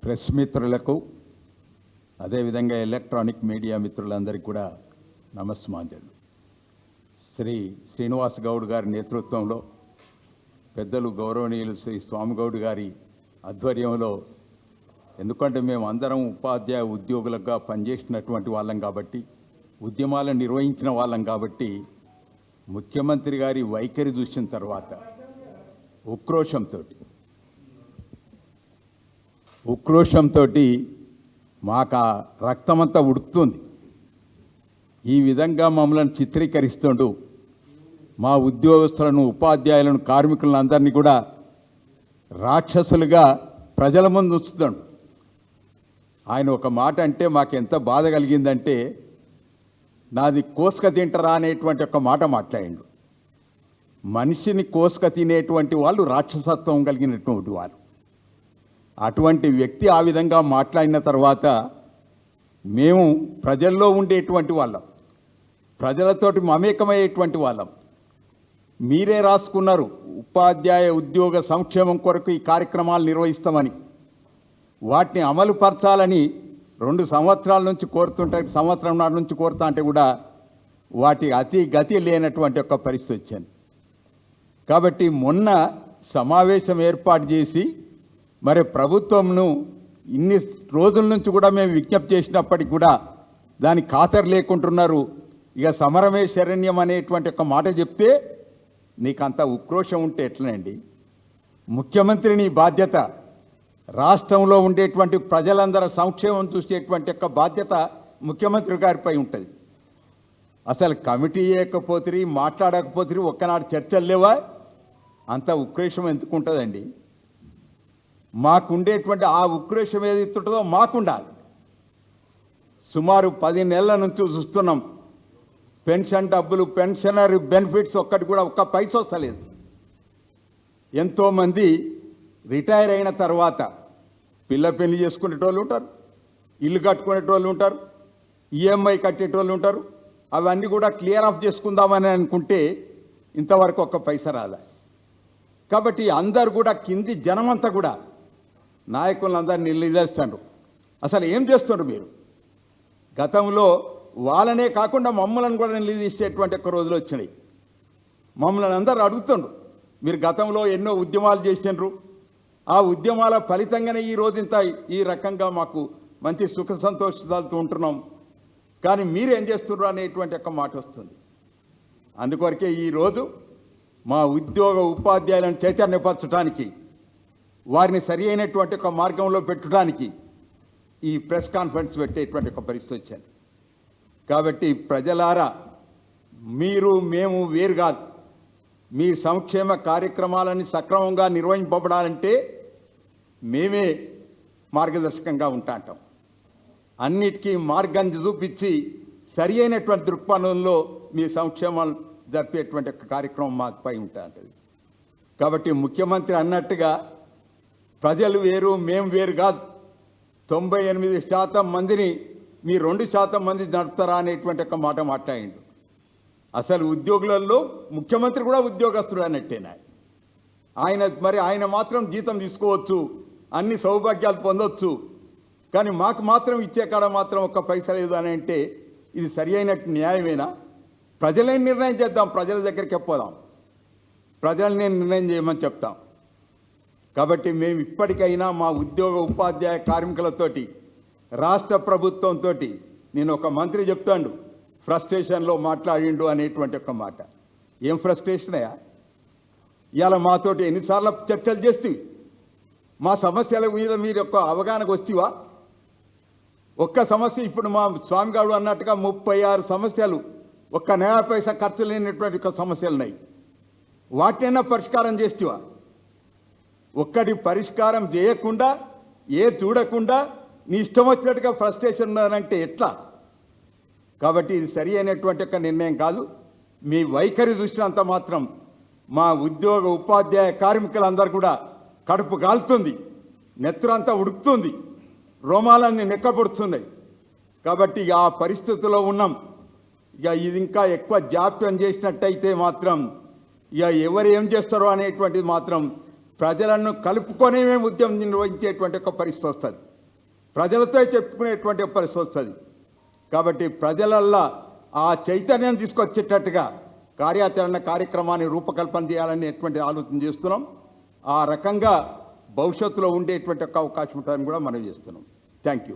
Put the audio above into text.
Press మిత్రులకు అదేవిధంగా electronic media మిత్రులందరికీ కూడా నమస్మాంజలు. శ్రీ శ్రీనివాస్ గౌడ్ గారి నేతృత్వంలో పెద్దలు గౌరవనీయులు శ్రీ స్వామిగౌడ్ గారి ఆధ్వర్యంలో, ఎందుకంటే మేము అందరం ఉపాధ్యాయ ఉద్యోగులుగా పనిచేసినటువంటి వాళ్ళం కాబట్టి, ఉద్యమాలను నిర్వహించిన వాళ్ళం కాబట్టి, ముఖ్యమంత్రి గారి వైఖరి చూసిన తర్వాత ఉక్రోషంతో మాకు రక్తమంతా ఉడుకుతుంది. ఈ విధంగా మమ్మల్ని చిత్రీకరిస్తుండు. మా ఉద్యోగస్తులను, ఉపాధ్యాయులను, కార్మికులను అందరినీ కూడా రాక్షసులుగా ప్రజల ముందు ఉంచుతాడు. ఆయన ఒక మాట అంటే మాకు ఎంత బాధ కలిగిందంటే, నాది కోసుక తింటరా అనేటువంటి ఒక మాట మాట్లాడిండు. మనిషిని కోసుక తినేటువంటి వాళ్ళు రాక్షసత్వం కలిగినటువంటి వారు. అటువంటి వ్యక్తి ఆ విధంగా మాట్లాడిన తర్వాత మేము ప్రజల్లో ఉండేటువంటి వాళ్ళం, ప్రజలతోటి మమేకమయ్యేటువంటి వాళ్ళం. మీరే రాసుకున్నారు ఉపాధ్యాయ ఉద్యోగ సంక్షేమం కొరకు ఈ కార్యక్రమాలు నిర్వహిస్తామని. వాటిని అమలు పరచాలని 2 సంవత్సరాల నుంచి కోరుతుంటే, సంవత్సరంన్నర నుంచి కోరుతా అంటే కూడా వాటి గతి లేనటువంటి ఒక పరిస్థితి వచ్చింది. కాబట్టి మొన్న సమావేశం ఏర్పాటు చేసి, మరి ప్రభుత్వంను ఇన్ని రోజుల నుంచి కూడా మేము విజ్ఞప్తి చేసినప్పటికీ కూడా దానికి ఖాతరు లేకుంటున్నారు. ఇక సమరమే శరణ్యం అనేటువంటి ఒక మాట చెప్తే నీకు అంత ఉక్రోషం ఉంటే ఎట్లనండి? ముఖ్యమంత్రిని బాధ్యత, రాష్ట్రంలో ఉండేటువంటి ప్రజలందరూ సంక్షేమం చూసేటువంటి యొక్క బాధ్యత ముఖ్యమంత్రి గారిపై ఉంటుంది. అసలు కమిటీ చేయకపోతే, మాట్లాడకపోతే, ఒక్కనాడు చర్చలు లేవా? అంత ఉక్రోషం ఎందుకు ఉంటుందండి? మాకుండేటువంటి ఆ ఉక్రోషం ఏది ఉంటుందో మాకుండాలి. సుమారు 10 నెలల నుంచి చూస్తున్నాం, పెన్షన్ డబ్బులు, పెన్షనర్ బెనిఫిట్స్ ఒక్కటి కూడా ఒక్క పైసా వస్తలేదు. ఎంతోమంది రిటైర్ అయిన తర్వాత పెళ్లి చేసుకునేటోళ్ళు ఉంటారు, ఇల్లు కట్టుకునేటోళ్ళు ఉంటారు, ఈఎంఐ కట్టేటోళ్ళు ఉంటారు. అవన్నీ కూడా క్లియర్ ఆఫ్ చేసుకుందామని అనుకుంటే ఇంతవరకు ఒక్క పైసా రాలే. కాబట్టి అందరు కూడా కింది జనమంతా కూడా నాయకులందరినీ నిలదీస్తాడు. అసలు ఏం చేస్తున్నారు మీరు? గతంలో వాళ్ళనే కాకుండా మమ్మల్ని కూడా నిలదీసేటువంటి ఒక రోజులు వచ్చినాయి. మమ్మల్ని అందరూ అడుగుతుండ్రు, మీరు గతంలో ఎన్నో ఉద్యమాలు చేసినారు, ఆ ఉద్యమాల ఫలితంగానే ఈ రోజు ఇంత ఈ రకంగా మాకు మంచి సుఖ సంతోషాలతో ఉంటున్నాం, కానీ మీరేం చేస్తున్నారు అనేటువంటి ఒక మాట వస్తుంది. అందుకొరకే ఈరోజు మా ఉద్యోగ ఉపాధ్యాయులను చైతన్యపరచడానికి, వారిని సరి అయినటువంటి ఒక మార్గంలో పెట్టడానికి ఈ ప్రెస్ కాన్ఫరెన్స్ పెట్టేటువంటి ఒక పరిస్థితి వచ్చింది. కాబట్టి ప్రజలారా, మీరు మేము వేరు కాదు. మీ సంక్షేమ కార్యక్రమాలని సక్రమంగా నిర్వహింపబడాలంటే మేమే మార్గదర్శకంగా ఉంటాంటాం. అన్నిటికీ మార్గాన్ని చూపించి సరి అయినటువంటి దృక్పథంలో మీ సంక్షేమాలు జరిపేటువంటి ఒక కార్యక్రమం మాపై ఉంటుంది. కాబట్టి ముఖ్యమంత్రి అన్నట్టుగా ప్రజలు వేరు, మేము వేరు కాదు. 98% మందిని మీ 2% మంది నడుపుతారా అనేటువంటి ఒక మాట మాట్లాడిండు. అసలు ఉద్యోగులలో ముఖ్యమంత్రి కూడా ఉద్యోగస్తుడు అన్నట్టేనా? ఆయన మాత్రం జీతం తీసుకోవచ్చు, అన్ని సౌభాగ్యాలు పొందొచ్చు, కానీ మాకు మాత్రం ఇచ్చే కాడ మాత్రం ఒక్క పైసా లేదు అని అంటే ఇది సరి అయినట్టు న్యాయమేనా? ప్రజలే నిర్ణయం చేద్దాం, ప్రజల దగ్గరికి పోదాం, ప్రజల్ని నిర్ణయం చేయమని చెప్తాం. కాబట్టి మేము ఇప్పటికైనా మా ఉద్యోగ ఉపాధ్యాయ కార్మికులతోటి, రాష్ట్ర ప్రభుత్వంతో, నేను ఒక మంత్రి చెప్తాడు ఫ్రస్ట్రేషన్లో మాట్లాడిండు అనేటువంటి ఒక మాట. ఏం ఫ్రస్ట్రేషన్ అయ్యా? ఇవాళ మాతోటి ఎన్నిసార్లు చర్చలు చేస్తేవి? మా సమస్యల మీద మీరు ఒక అవగాహనకు వస్తేవా? ఒక్క సమస్య ఇప్పుడు మా స్వామిగాడు అన్నట్టుగా 36 సమస్యలు, ఒక్క నయా పైసా ఖర్చు లేనటువంటి ఒక సమస్యలు ఉన్నాయి. వాటినైనా పరిష్కారం చేస్తేవా? ఒక్కటి పరిష్కారం చేయకుండా, చూడకుండా నీ ఇష్టం వచ్చినట్టుగా ఫ్రస్ట్రేషన్ ఉన్నారంటే ఎట్లా? కాబట్టి ఇది సరి అయినటువంటి ఒక నిర్ణయం కాదు. మీ వైఖరి చూసినంత మాత్రం మా ఉద్యోగ ఉపాధ్యాయ కార్మికులందరూ కూడా కడుపు కాలుతుంది, నెత్తురంతా ఉడుకుతుంది, రోమాలన్నీ నెక్కబడుతున్నాయి. కాబట్టి ఆ పరిస్థితుల్లో ఉన్నాం. ఇక ఇది ఇంకా ఎక్కువ జాప్యం చేసినట్టయితే మాత్రం ఇక ఎవరు ఏం చేస్తారో అనేటువంటిది మాత్రం ప్రజలను కలుపుకొని మేము ఉద్యమం నిర్వహించేటువంటి ఒక పరిస్థితి వస్తుంది. ప్రజలతో చెప్పుకునేటువంటి పరిస్థితి వస్తుంది. కాబట్టి ప్రజలల్లో ఆ చైతన్యం తీసుకొచ్చేటట్టుగా కార్యాచరణ కార్యక్రమాన్ని రూపకల్పన చేయాలనేటువంటి ఆలోచన చేస్తున్నాం. ఆ రకంగా భవిష్యత్తులో ఉండేటువంటి ఒక అవకాశం ఉంటుందని కూడా మనం చేస్తున్నాం. Thank you.